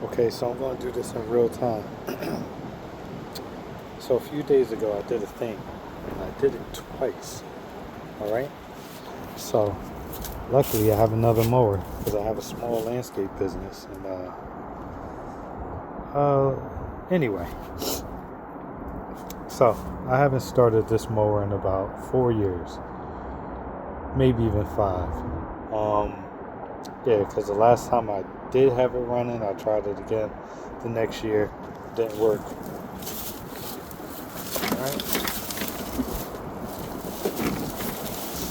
Okay, so I'm going to do this in real time. So a few days ago I did a thing, and I did it twice. Alright? So luckily I have another mower because I have a small landscape business, and anyway. So I haven't started this mower in about 4 years. Maybe even 5. Yeah, because the last time I did have it running, I tried it again the next year. Didn't work. Alright.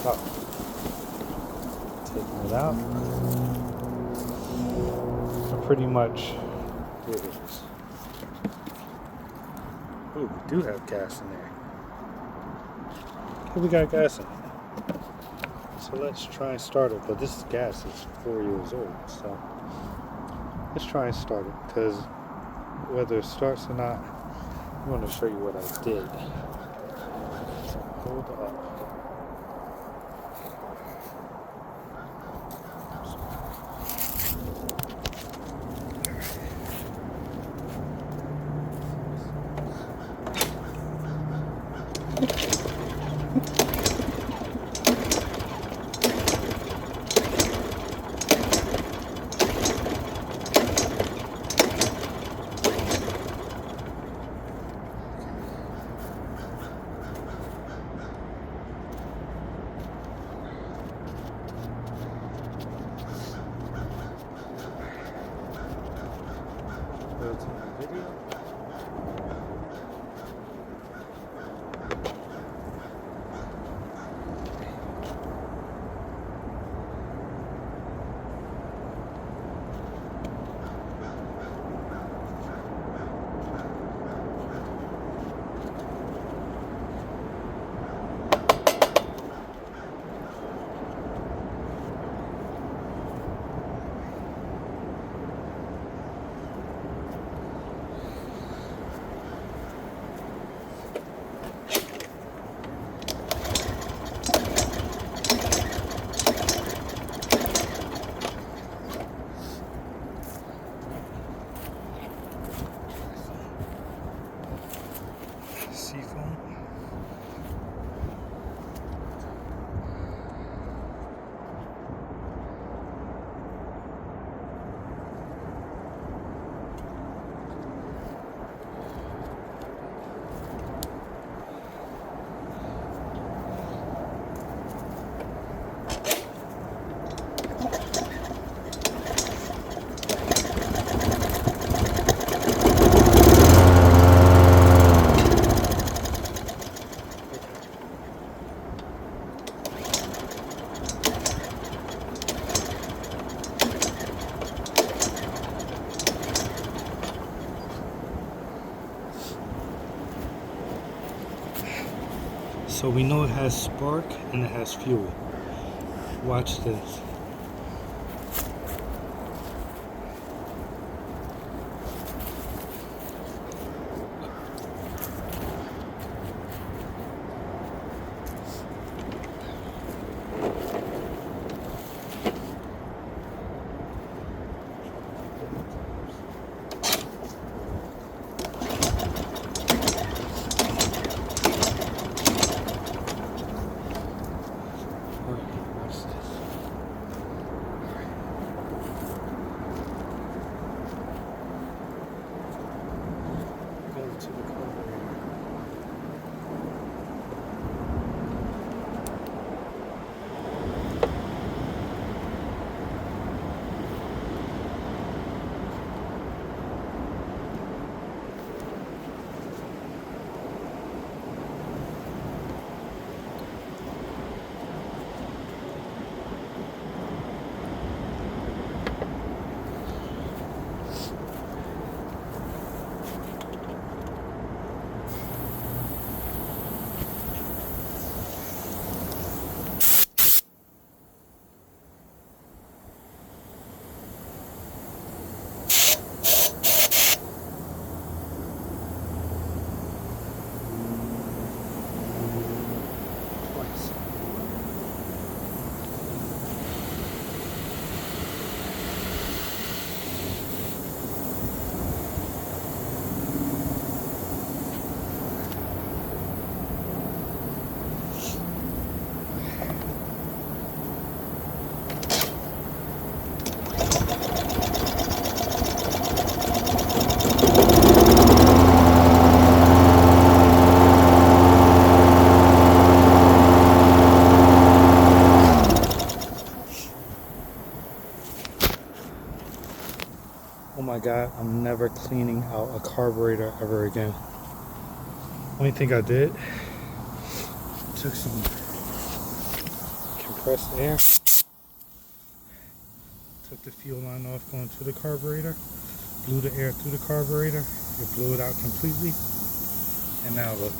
So, taking it out. So pretty much, here it is. Ooh, we do have gas in there. Okay, we got gas in it. So let's try and start it. But this gas is 4 years old, so let's try and start it, because whether it starts or not, I want to show you what I did. So hold up. Go to my video. Seafoam. So we know it has spark and it has fuel. Watch this. Oh my god, I'm never cleaning out a carburetor ever again. Only thing I did, took some compressed air, took the fuel line off going to the carburetor, blew the air through the carburetor, it blew it out completely, and now look.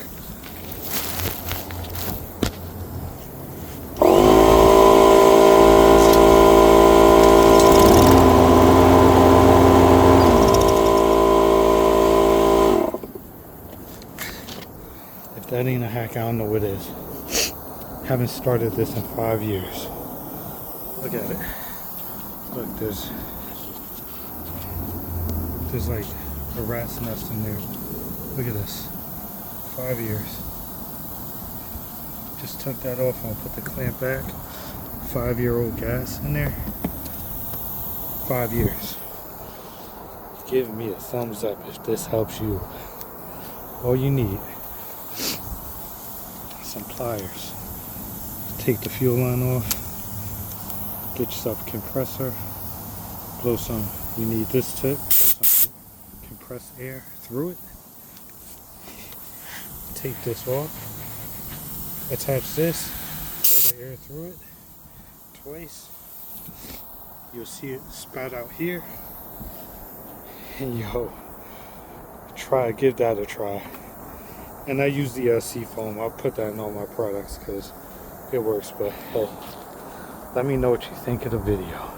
If that ain't a hack, I don't know what is. Haven't started this in 5 years. Look at it. Look, there's like a rat's nest in there. Look at this. 5 years. Just took that off and put the clamp back. 5-year-old gas in there. 5 years. Give me a thumbs up if this helps you. All you need, some pliers. Take the fuel line off. Get yourself a compressor. Blow some. You need this tip. Blow some compressed air through it. Take this off. Attach this. Blow the air through it twice. You'll see it spout out here. And yo, give that a try. And I use the seafoam. I'll put that in all my products because it works. But hey, let me know what you think of the video.